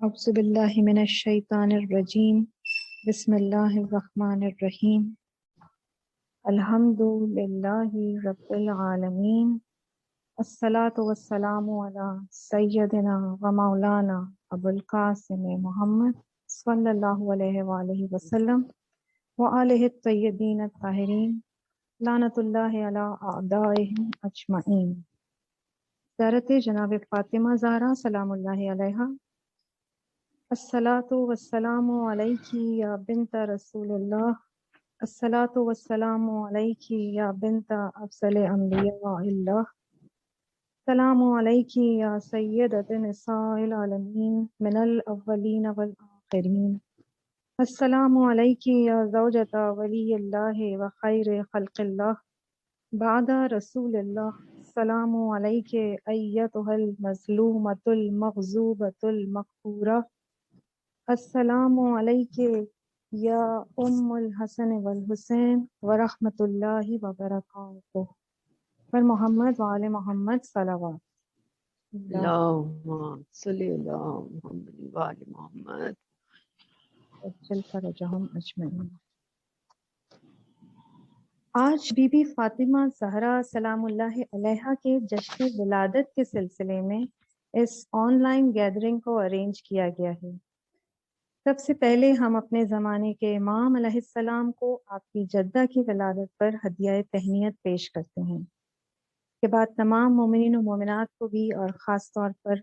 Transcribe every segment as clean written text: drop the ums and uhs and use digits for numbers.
اعوذ باللہ من الشیطان الرجیم بسم اللہ الرحمن الرحیم الحمد للہ رب العالمین الصلاۃ والسلام علی سیدنا و مولانا ابو القاسم محمد صلی اللہ علیہ وآلہ وسلم وآلہ الطیبین الطاہرین لعنت اللہ علی اعدائہم اجمعین۔ زیارت جناب فاطمہ زہرا سلام اللہ علیہا۔ الصلاۃ والسلام علیکی یا بنت رسول اللہ، الصلاۃ والسلام علیکی یا بنت افضل انبیاء اللہ، السلام علیکی یا سیدۃ نساء العالمین من الاولین والآخرین، السلام علیکی یا زوجۃ ولی اللہ و خیر خلق اللہ بعد رسول اللہ، السلام علیک ایتھا المظلومۃ المغضوبۃ المغفورہ، السلام علیک یا ام الحسن والحسین ورحمۃ اللہ وبرکاتہ۔ پر محمد وآل محمد صلوات اللہ اللہم صلی اللہ محمد وآل محمد۔ عجل فرجہم اجمعین۔ آج بی بی فاطمہ زہرا سلام اللہ علیہا کے جشن ولادت کے سلسلے میں اس آن لائن گیدرنگ کو ارینج کیا گیا ہے۔ سب سے پہلے ہم اپنے زمانے کے امام علیہ السلام کو آپ کی جدہ کی ولادت پر ہدیہ تہنیت پیش کرتے ہیں۔ اس کے بعد تمام مومنین و مومنات کو بھی اور خاص طور پر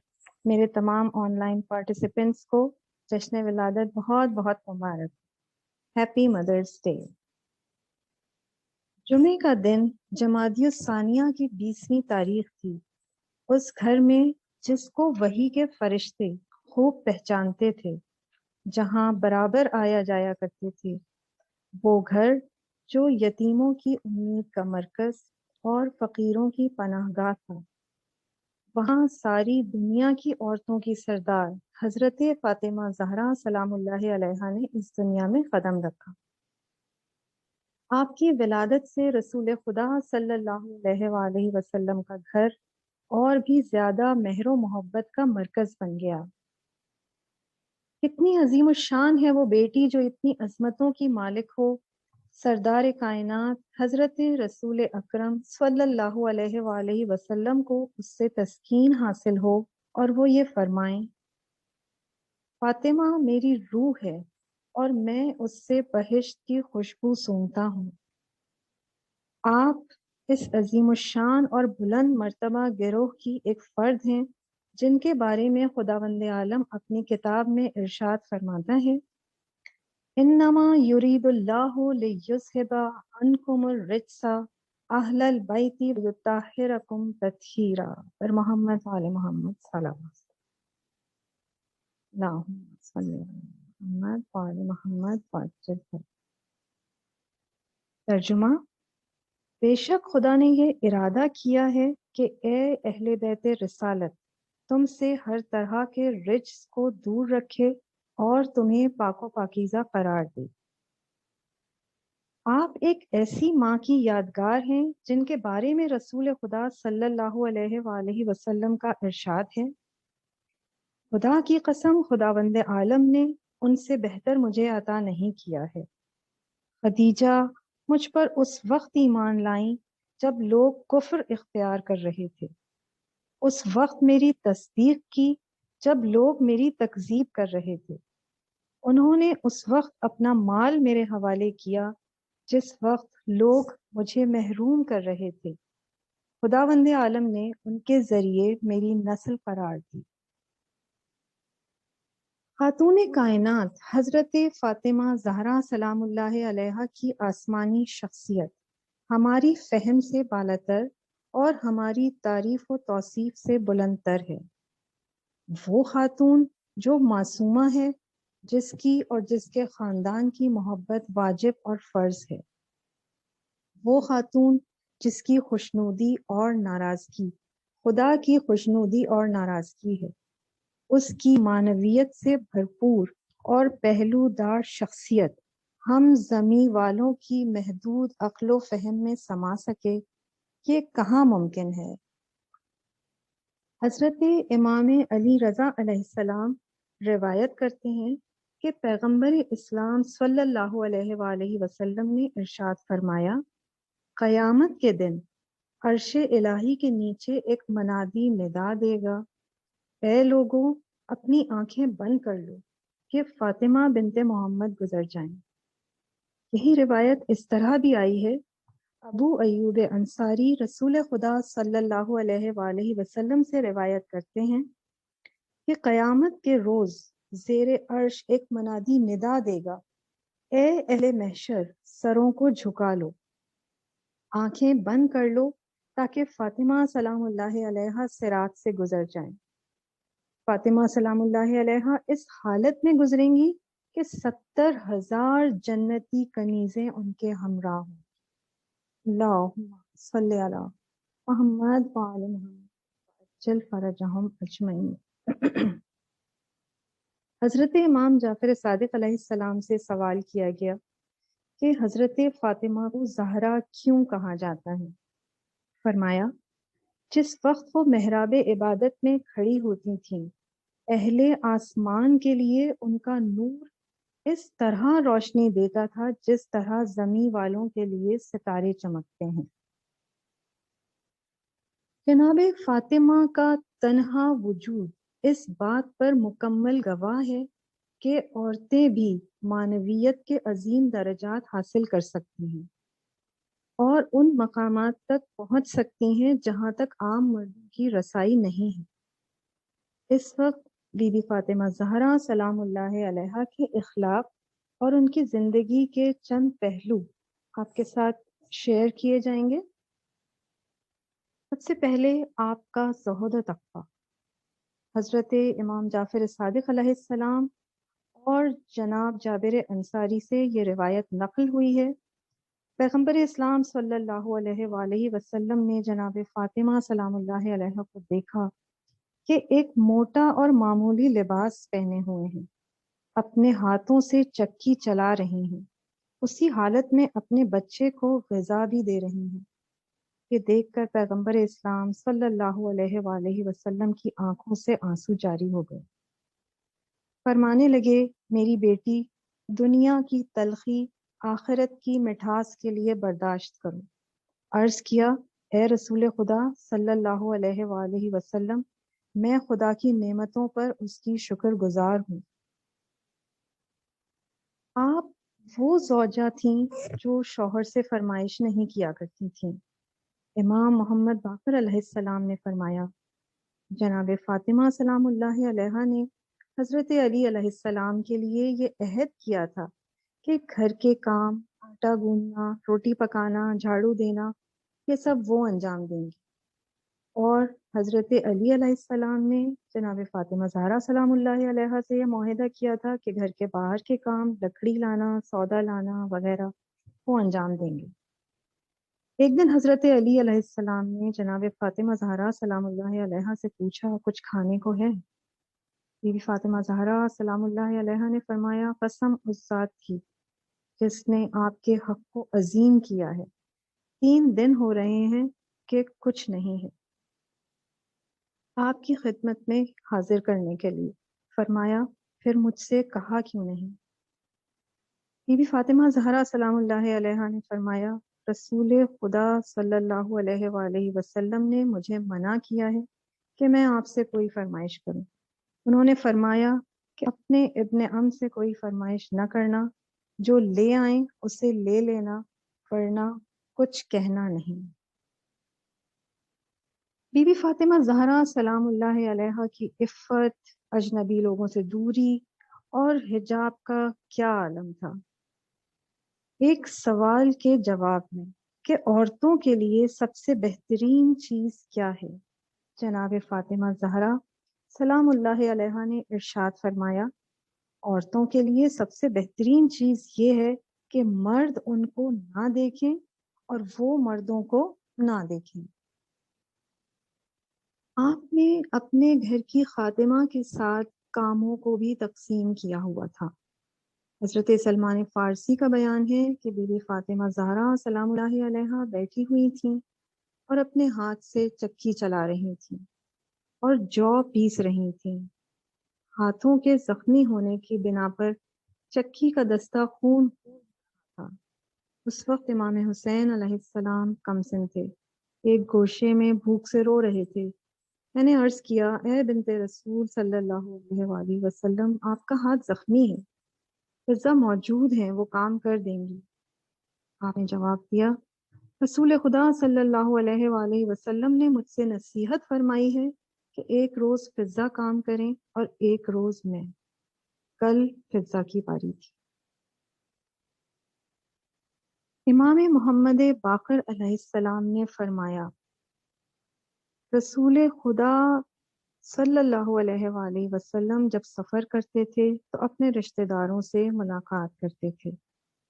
میرے تمام آن لائن پارٹیسپینٹس کو جشن ولادت بہت بہت مبارک۔ ہیپی مدرس ڈے۔ جمعے کا دن جمادی الثانیہ کی 20ویں تاریخ تھی۔ اس گھر میں جس کو وحی کے فرشتے خوب پہچانتے تھے، جہاں برابر آیا جایا کرتے تھے، وہ گھر جو یتیموں کی امید کا مرکز اور فقیروں کی پناہ گاہ تھا، وہاں ساری دنیا کی عورتوں کی سردار حضرت فاطمہ زہرا سلام اللہ علیہا نے اس دنیا میں قدم رکھا۔ آپ کی ولادت سے رسول خدا صلی اللہ علیہ وآلہ وسلم کا گھر اور بھی زیادہ مہر و محبت کا مرکز بن گیا۔ کتنی عظیم الشان ہے وہ بیٹی جو اتنی عظمتوں کی مالک ہو، سردار کائنات حضرت رسول اکرم صلی اللہ علیہ وآلہ وسلم کو اس سے تسکین حاصل ہو اور وہ یہ فرمائیں، فاطمہ میری روح ہے اور میں اس سے بہشت کی خوشبو سونگتا ہوں۔ آپ اس عظیم الشان اور بلند مرتبہ گروہ کی ایک فرد ہیں جن کے بارے میں خداوند عالم اپنی کتاب میں ارشاد فرماتا ہے، انما یرید اللہ لیذھب عنکم الرجس اہل البیت ویطہرکم تطہیرا۔ پر محمد وآل محمد صلوات اللہم صلی علی محمد وآل محمد وعجل فرجہم۔ ترجمہ: بے شک خدا نے یہ ارادہ کیا ہے کہ اے اہل بیت رسالت تم سے ہر طرح کے رجس کو دور رکھے اور تمہیں پاک و پاکیزہ قرار دے۔ آپ ایک ایسی ماں کی یادگار ہیں جن کے بارے میں رسول خدا صلی اللہ علیہ وآلہ وسلم کا ارشاد ہے، خدا کی قسم خداوند عالم نے ان سے بہتر مجھے عطا نہیں کیا ہے۔ خدیجہ مجھ پر اس وقت ایمان لائیں جب لوگ کفر اختیار کر رہے تھے، اس وقت میری تصدیق کی جب لوگ میری تکذیب کر رہے تھے، انہوں نے اس وقت اپنا مال میرے حوالے کیا جس وقت لوگ مجھے محروم کر رہے تھے، خداوند عالم نے ان کے ذریعے میری نسل قرار دی۔ خاتون کائنات حضرت فاطمہ زہرا سلام اللہ علیہا کی آسمانی شخصیت ہماری فہم سے بالاتر اور ہماری تعریف و توصیف سے بلند تر ہے۔ وہ خاتون جو معصومہ ہے، جس کی اور جس کے خاندان کی محبت واجب اور فرض ہے۔ وہ خاتون جس کی خوشنودی اور ناراضگی خدا کی خوشنودی اور ناراضگی ہے۔ اس کی معنویت سے بھرپور اور پہلو دار شخصیت ہم زمیں والوں کی محدود عقل و فہم میں سما سکے، یہ کہاں ممکن ہے۔ حضرت امام علی رضا علیہ السلام روایت کرتے ہیں کہ پیغمبر اسلام صلی اللہ علیہ وآلہ وسلم نے ارشاد فرمایا، قیامت کے دن عرش الہی کے نیچے ایک منادی ندا دے گا، اے لوگوں اپنی آنکھیں بند کر لو کہ فاطمہ بنت محمد گزر جائیں۔ یہی روایت اس طرح بھی آئی ہے، ابو ایوب انصاری رسول خدا صلی اللہ علیہ وآلہ وسلم سے روایت کرتے ہیں کہ قیامت کے روز زیر عرش ایک منادی ندا دے گا، اے اہل محشر سروں کو جھکا لو، آنکھیں بند کر لو تاکہ فاطمہ سلام اللہ علیہا صراط سے گزر جائیں۔ فاطمہ سلام اللہ علیہا اس حالت میں گزریں گی کہ 70,000 جنتی کنیزیں ان کے ہمراہ ہوں۔ اللہم صلی علی محمد وآل محمد عجل فرجہم اجمعین۔ حضرت امام جعفر صادق علیہ السلام سے سوال کیا گیا کہ حضرت فاطمہ کو زہرا کیوں کہا جاتا ہے؟ فرمایا، جس وقت وہ محراب عبادت میں کھڑی ہوتی تھیں، اہل آسمان کے لیے ان کا نور اس طرح روشنی دیتا تھا جس طرح زمین والوں کے لیے ستارے چمکتے ہیں۔ جناب فاطمہ کا تنہا وجود اس بات پر مکمل گواہ ہے کہ عورتیں بھی معنویت کے عظیم درجات حاصل کر سکتی ہیں اور ان مقامات تک پہنچ سکتی ہیں جہاں تک عام مردوں کی رسائی نہیں ہے۔ اس وقت بی بی فاطمہ زہرا سلام اللہ علیہا کے اخلاق اور ان کی زندگی کے چند پہلو آپ کے ساتھ شیئر کیے جائیں گے۔ سب سے پہلے آپ کا زہد و تقویٰ۔ حضرت امام جعفر صادق علیہ السلام اور جناب جابر انصاری سے یہ روایت نقل ہوئی ہے، پیغمبر اسلام صلی اللہ علیہ وآلہ وسلم نے جناب فاطمہ سلام اللہ علیہ کو دیکھا کہ ایک موٹا اور معمولی لباس پہنے ہوئے ہیں، اپنے ہاتھوں سے چکی چلا رہی ہیں، اسی حالت میں اپنے بچے کو غذا بھی دے رہی ہیں۔ یہ دیکھ کر پیغمبر اسلام صلی اللہ علیہ وآلہ وسلم کی آنکھوں سے آنسو جاری ہو گئے۔ فرمانے لگے، میری بیٹی، دنیا کی تلخی آخرت کی مٹھاس کے لیے برداشت کرو۔ عرض کیا، اے رسول خدا صلی اللہ علیہ وآلہ وسلم، میں خدا کی نعمتوں پر اس کی شکر گزار ہوں۔ آپ وہ زوجہ تھیں جو شوہر سے فرمائش نہیں کیا کرتی تھیں۔ امام محمد باقر علیہ السلام نے فرمایا، جناب فاطمہ سلام اللہ علیہا نے حضرت علی علیہ السلام کے لیے یہ عہد کیا تھا کہ گھر کے کام، آٹا گوندنا، روٹی پکانا، جھاڑو دینا، یہ سب وہ انجام دیں گی، اور حضرت علی علیہ السلام نے جناب فاطمہ زہرا سلام اللہ علیہا سے یہ معاہدہ کیا تھا کہ گھر کے باہر کے کام، لکڑی لانا، سودا لانا وغیرہ وہ انجام دیں گے۔ ایک دن حضرت علی علیہ السلام نے جناب فاطمہ زہرا سلام اللہ علیہا سے پوچھا، کچھ کھانے کو ہے؟ بی بی فاطمہ زہرا سلام اللہ علیہا نے فرمایا، قسم اس ذات کی جس نے آپ کے حق کو عظیم کیا ہے، 3 دن ہو رہے ہیں کہ کچھ نہیں ہے آپ کی خدمت میں حاضر کرنے کے لیے۔ فرمایا، پھر مجھ سے کہا کیوں نہیں؟ بی بی فاطمہ زہرا سلام اللہ علیہا نے فرمایا، رسول خدا صلی اللہ علیہ وآلہ وسلم نے مجھے منع کیا ہے کہ میں آپ سے کوئی فرمائش کروں۔ انہوں نے فرمایا کہ اپنے ابن ام سے کوئی فرمائش نہ کرنا، جو لے آئیں اسے لے لینا، ورنہ کچھ کہنا نہیں۔ بی بی فاطمہ زہرا سلام اللہ علیہا کی عفت، اجنبی لوگوں سے دوری اور حجاب کا کیا عالم تھا۔ ایک سوال کے جواب میں کہ عورتوں کے لیے سب سے بہترین چیز کیا ہے، جناب فاطمہ زہرا سلام اللہ علیہا نے ارشاد فرمایا، عورتوں کے لیے سب سے بہترین چیز یہ ہے کہ مرد ان کو نہ دیکھیں اور وہ مردوں کو نہ دیکھیں۔ آپ نے اپنے گھر کی خادمہ کے ساتھ کاموں کو بھی تقسیم کیا ہوا تھا۔ حضرت سلمان فارسی کا بیان ہے کہ بی بی فاطمہ زہرا سلام اللہ علیہا بیٹھی ہوئی تھیں اور اپنے ہاتھ سے چکی چلا رہی تھیں اور جو پیس رہی تھیں۔ ہاتھوں کے زخمی ہونے کی بنا پر چکی کا دستہ خون تھا۔ اس وقت امام حسین علیہ السلام کمسن تھے، ایک گوشے میں بھوک سے رو رہے تھے۔ میں نے عرض کیا، اے بنت رسول صلی اللہ علیہ وآلہ وسلم، آپ کا ہاتھ زخمی ہے، فضا موجود ہیں، وہ کام کر دیں گی۔ آپ نے جواب دیا، رسول خدا صلی اللہ علیہ وآلہ وسلم نے مجھ سے نصیحت فرمائی ہے کہ ایک روز فضا کام کریں اور ایک روز میں۔ کل فضا کی باری تھی۔ امام محمد باقر علیہ السلام نے فرمایا، رسول خدا صلی اللہ علیہ وآلہ وسلم جب سفر کرتے تھے تو اپنے رشتہ داروں سے ملاقات کرتے تھے۔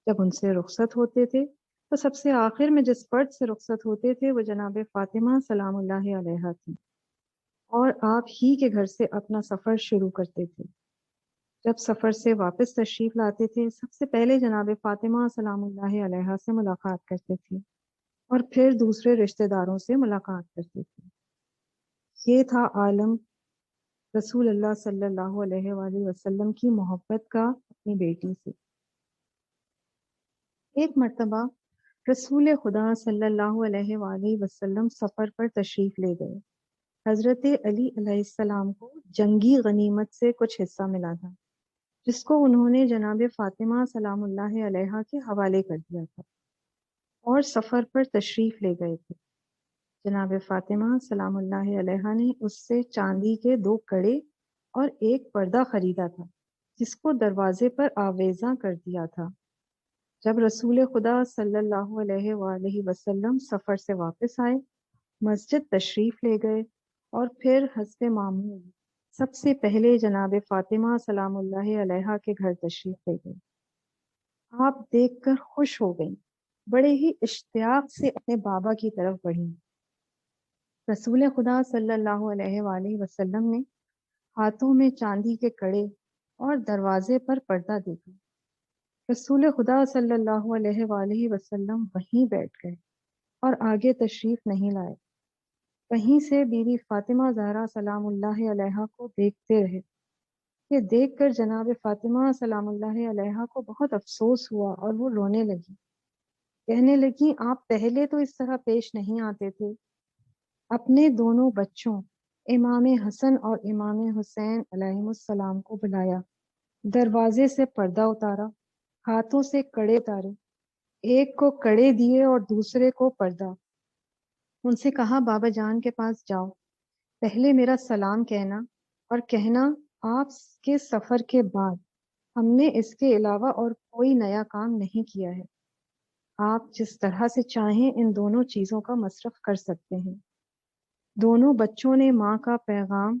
جب ان سے رخصت ہوتے تھے تو سب سے آخر میں جس فرد سے رخصت ہوتے تھے وہ جناب فاطمہ سلام اللہ علیہا تھی، اور آپ ہی کے گھر سے اپنا سفر شروع کرتے تھے۔ جب سفر سے واپس تشریف لاتے تھے سب سے پہلے جناب فاطمہ سلام اللہ علیہا سے ملاقات کرتے تھے اور پھر دوسرے رشتہ داروں سے ملاقات کرتے تھے۔ یہ تھا عالم رسول اللہ صلی اللہ علیہ وآلہ وسلم کی محبت کا اپنی بیٹی سے۔ ایک مرتبہ رسول خدا صلی اللہ علیہ وآلہ وسلم سفر پر تشریف لے گئے۔ حضرت علی علیہ السلام کو جنگی غنیمت سے کچھ حصہ ملا تھا، جس کو انہوں نے جناب فاطمہ سلام اللہ علیہا کے حوالے کر دیا تھا اور سفر پر تشریف لے گئے تھے۔ جناب فاطمہ سلام اللہ علیہا نے اس سے چاندی کے 2 کڑے اور ایک پردہ خریدا تھا، جس کو دروازے پر آویزاں کر دیا تھا۔ جب رسول خدا صلی اللہ علیہ وآلہ وسلم سفر سے واپس آئے، مسجد تشریف لے گئے اور پھر حسب معمول سب سے پہلے جناب فاطمہ سلام اللہ علیہا کے گھر تشریف لے گئے۔ آپ دیکھ کر خوش ہو گئیں، بڑے ہی اشتیاق سے اپنے بابا کی طرف بڑھیں۔ رسول خدا صلی اللہ علیہ وآلہ وسلم نے ہاتھوں میں چاندی کے کڑے اور دروازے پر پردہ دیکھا۔ رسول خدا صلی اللہ علیہ وآلہ وسلم وہیں بیٹھ گئے اور آگے تشریف نہیں لائے۔ کہیں سے بیوی فاطمہ زہرا سلام اللہ علیہا کو دیکھتے رہے۔ یہ دیکھ کر جناب فاطمہ سلام اللہ علیہا کو بہت افسوس ہوا اور وہ رونے لگی، کہنے لگی، آپ پہلے تو اس طرح پیش نہیں آتے تھے۔ اپنے دونوں بچوں امام حسن اور امام حسین علیہ السلام کو بلایا، دروازے سے پردہ اتارا، ہاتھوں سے کڑے اتارے، ایک کو کڑے دیے اور دوسرے کو پردہ۔ ان سے کہا، بابا جان کے پاس جاؤ، پہلے میرا سلام کہنا اور کہنا آپ کے سفر کے بعد ہم نے اس کے علاوہ اور کوئی نیا کام نہیں کیا ہے۔ آپ جس طرح سے چاہیں ان دونوں چیزوں کا مصرف کر سکتے ہیں۔ دونوں بچوں نے ماں کا پیغام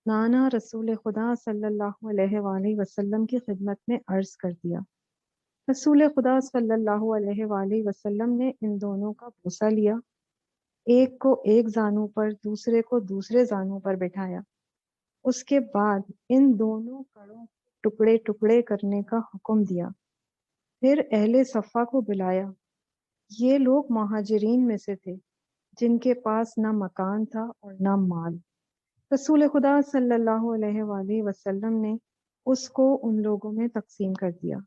نانا رسول خدا صلی اللہ علیہ وآلہ وسلم کی خدمت میں عرض کر دیا۔ رسول خدا صلی اللہ علیہ وآلہ وسلم نے ان دونوں کا بوسہ لیا، ایک کو ایک زانو پر دوسرے کو دوسرے زانو پر بٹھایا۔ اس کے بعد ان دونوں کڑوں کو ٹکڑے ٹکڑے کرنے کا حکم دیا۔ پھر اہل صفہ کو بلایا۔ یہ لوگ مہاجرین میں سے تھے جن کے پاس نہ مکان تھا اور نہ مال۔ رسول خدا صلی اللہ علیہ وآلہ وسلم نے اس کو ان لوگوں میں تقسیم کر دیا۔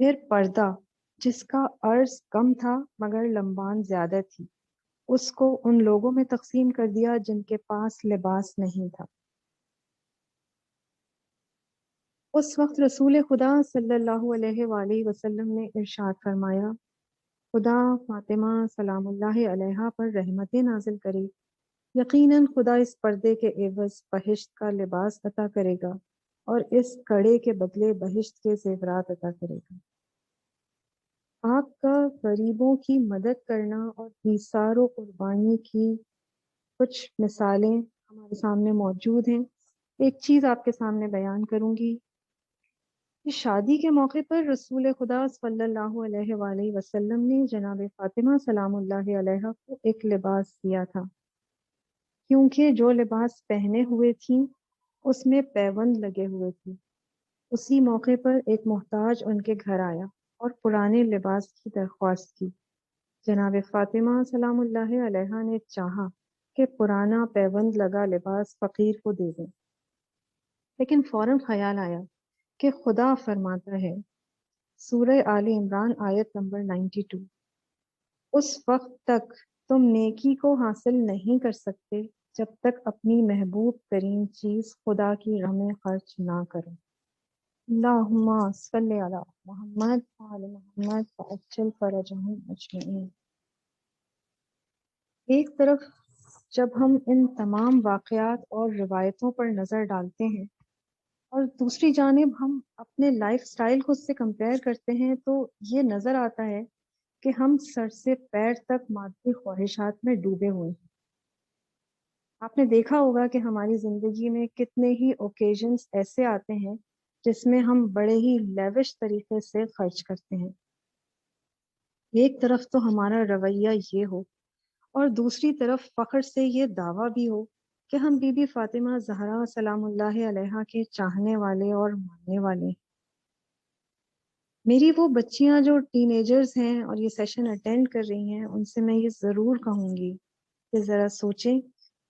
پھر پردہ، جس کا عرض کم تھا مگر لمبان زیادہ تھی، اس کو ان لوگوں میں تقسیم کر دیا جن کے پاس لباس نہیں تھا۔ اس وقت رسول خدا صلی اللہ علیہ وآلہ وسلم نے ارشاد فرمایا، خدا فاطمہ سلام اللہ علیہا پر رحمتیں نازل کرے، یقیناً خدا اس پردے کے عوض بہشت کا لباس عطا کرے گا اور اس کڑے کے بدلے بہشت کے زیورات عطا کرے گا۔ آپ کا غریبوں کی مدد کرنا اور ایثار و قربانی کی کچھ مثالیں ہمارے سامنے موجود ہیں۔ ایک چیز آپ کے سامنے بیان کروں گی۔ شادی کے موقع پر رسول خدا صلی اللہ علیہ وآلہ وسلم نے جناب فاطمہ سلام اللہ علیہا کو ایک لباس دیا تھا، کیونکہ جو لباس پہنے ہوئے تھیں اس میں پیوند لگے ہوئے تھے۔ اسی موقع پر ایک محتاج ان کے گھر آیا اور پرانے لباس کی درخواست کی۔ جناب فاطمہ سلام اللہ علیہا نے چاہا کہ پرانا پیوند لگا لباس فقیر کو دے دیں۔ لیکن فوراً خیال آیا کہ خدا فرماتا ہے سورہ آل عمران آیت نمبر 92، اس وقت تک تم نیکی کو حاصل نہیں کر سکتے جب تک اپنی محبوب ترین چیز خدا کی راہ میں خرچ نہ کرو۔ اللہم صلی علی محمد وعلی محمد وعجل فرجہم اجمعین۔ ایک طرف جب ہم ان تمام واقعات اور روایتوں پر نظر ڈالتے ہیں اور دوسری جانب ہم اپنے لائف سٹائل کو اس سے کمپیئر کرتے ہیں تو یہ نظر آتا ہے کہ ہم سر سے پیر تک مادی خواہشات میں ڈوبے ہوئے ہیں۔ آپ نے دیکھا ہوگا کہ ہماری زندگی میں کتنے ہی اوکیزنز ایسے آتے ہیں جس میں ہم بڑے ہی لیوش طریقے سے خرچ کرتے ہیں۔ ایک طرف تو ہمارا رویہ یہ ہو اور دوسری طرف فخر سے یہ دعویٰ بھی ہو کہ ہم بی بی فاطمہ زہرا سلام اللہ علیہا کے چاہنے والے اور ماننے والے ہیں۔ میری وہ بچیاں جو ٹین ایجرز ہیں اور یہ سیشن اٹینڈ کر رہی ہیں، ان سے میں یہ ضرور کہوں گی کہ ذرا سوچیں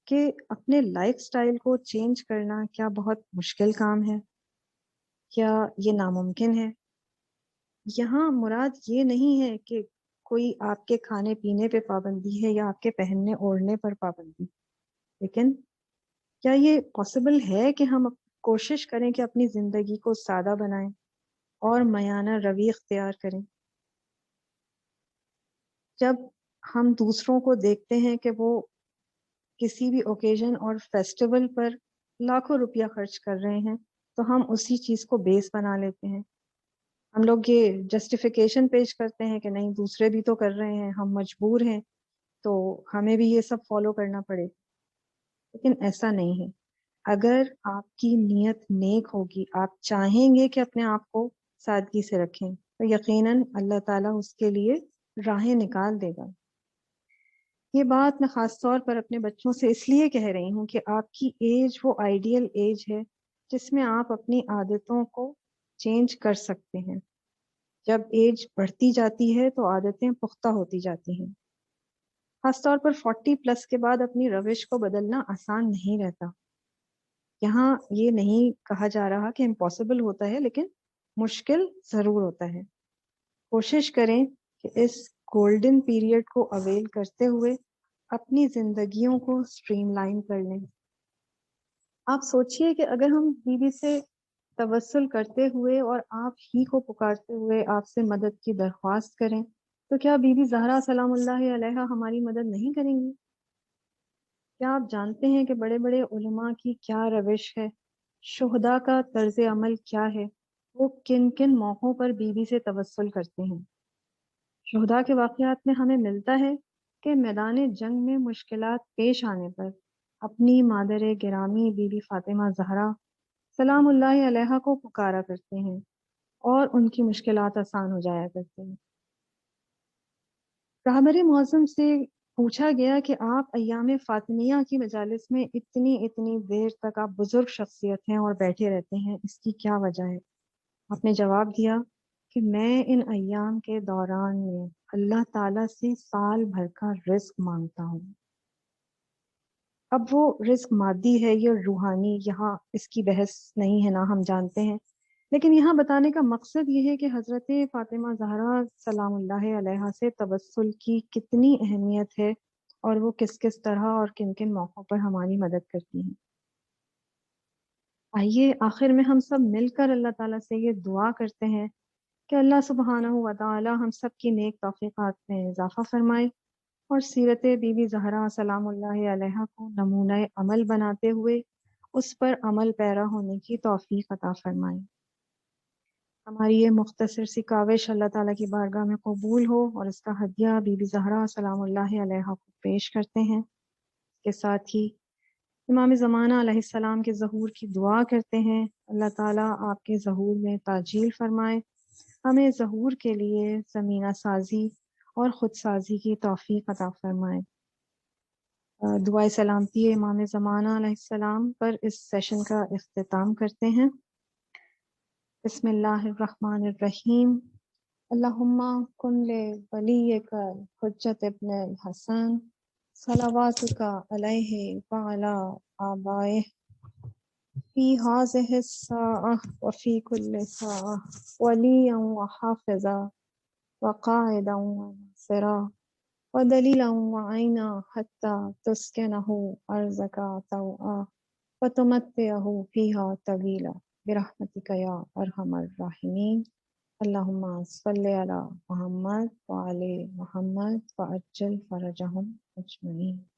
کہ اپنے لائف سٹائل کو چینج کرنا کیا بہت مشکل کام ہے؟ کیا یہ ناممکن ہے؟ یہاں مراد یہ نہیں ہے کہ کوئی آپ کے کھانے پینے پہ پابندی ہے یا آپ کے پہننے اوڑھنے پر پابندی، لیکن کیا یہ پاسبل ہے کہ ہم کوشش کریں کہ اپنی زندگی کو سادہ بنائیں اور میانہ روی اختیار کریں؟ جب ہم دوسروں کو دیکھتے ہیں کہ وہ کسی بھی اوکیزن اور فیسٹیول پر لاکھوں روپیہ خرچ کر رہے ہیں تو ہم اسی چیز کو بیس بنا لیتے ہیں۔ ہم لوگ یہ جسٹیفیکیشن پیش کرتے ہیں کہ نہیں دوسرے بھی تو کر رہے ہیں، ہم مجبور ہیں تو ہمیں بھی یہ سب فالو کرنا پڑے، لیکن ایسا نہیں ہے۔ اگر آپ کی نیت نیک ہوگی، آپ چاہیں گے کہ اپنے آپ کو سادگی سے رکھیں تو یقیناً اللہ تعالیٰ اس کے لیے راہیں نکال دے گا۔ یہ بات میں خاص طور پر اپنے بچوں سے اس لیے کہہ رہی ہوں کہ آپ کی ایج وہ آئیڈیل ایج ہے جس میں آپ اپنی عادتوں کو چینج کر سکتے ہیں۔ جب ایج بڑھتی جاتی ہے تو عادتیں پختہ ہوتی جاتی ہیں۔ خاص طور پر 40 پلس کے بعد اپنی روش کو بدلنا آسان نہیں رہتا۔ یہاں یہ نہیں کہا جا رہا کہ امپاسبل ہوتا ہے، لیکن مشکل ضرور ہوتا ہے۔ کوشش کریں کہ اس گولڈن پیریڈ کو اویل کرتے ہوئے اپنی زندگیوں کو سٹریم لائن کر لیں۔ آپ سوچئے کہ اگر ہم بی بی سے توسل کرتے ہوئے اور آپ ہی کو پکارتے ہوئے آپ سے مدد کی درخواست کریں تو کیا بی بی زہرا سلام اللہ علیہا ہماری مدد نہیں کریں گی؟ کیا آپ جانتے ہیں کہ بڑے بڑے علماء کی کیا روش ہے؟ شہداء کا طرز عمل کیا ہے؟ وہ کن کن موقعوں پر بی بی سے توسل کرتے ہیں؟ شہداء کے واقعات میں ہمیں ملتا ہے کہ میدان جنگ میں مشکلات پیش آنے پر اپنی مادر گرامی بی بی فاطمہ زہرا سلام اللہ علیہا کو پکارا کرتے ہیں اور ان کی مشکلات آسان ہو جایا کرتے ہیں۔ رہبر معظم سے پوچھا گیا کہ آپ ایام فاطمیہ کی مجالس میں اتنی دیر تک آپ بزرگ شخصیت ہیں اور بیٹھے رہتے ہیں، اس کی کیا وجہ ہے؟ آپ نے جواب دیا کہ میں ان ایام کے دوران میں اللہ تعالیٰ سے سال بھر کا رزق مانگتا ہوں۔ اب وہ رزق مادی ہے یا روحانی، یہاں اس کی بحث نہیں ہے، نہ ہم جانتے ہیں، لیکن یہاں بتانے کا مقصد یہ ہے کہ حضرت فاطمہ زہرا سلام اللہ علیہا سے توسل کی کتنی اہمیت ہے اور وہ کس کس طرح اور کن کن موقعوں پر ہماری مدد کرتی ہیں۔ آئیے آخر میں ہم سب مل کر اللہ تعالیٰ سے یہ دعا کرتے ہیں کہ اللہ سبحانہ و تعالی ہم سب کی نیک توفیقات میں اضافہ فرمائے اور سیرت بی بی زہرا سلام اللہ علیہا کو نمونہ عمل بناتے ہوئے اس پر عمل پیرا ہونے کی توفیق عطا فرمائے۔ ہماری یہ مختصر سی کاوش اللہ تعالیٰ کی بارگاہ میں قبول ہو اور اس کا ہدیہ بی بی زہرا سلام اللہ علیہا کو پیش کرتے ہیں۔ اس کے ساتھ ہی امام زمانہ علیہ السلام کے ظہور کی دعا کرتے ہیں، اللہ تعالیٰ آپ کے ظہور میں تعجیل فرمائے، ہمیں ظہور کے لیے زمینہ سازی اور خود سازی کی توفیق عطا فرمائے۔ دعائے سلامتی امام زمانہ علیہ السلام پر اس سیشن کا اختتام کرتے ہیں۔ بسم اللہ الرحمن الرحیم، اللہم کن لولیک حجت ابن الحسن صلواتک علیہ وعلی آبائہ في هذه الساعة وفي كل ساعة وليا وحافظا وقاعدا وناصرا ودليلا وعينا حتى تسكنه أرزك طوعا وتمتعه فيها طويلا برحمتك يا أرحم الراحمين. اللهم صل على محمد وعلى محمد وعجل فرجهم أجمعين.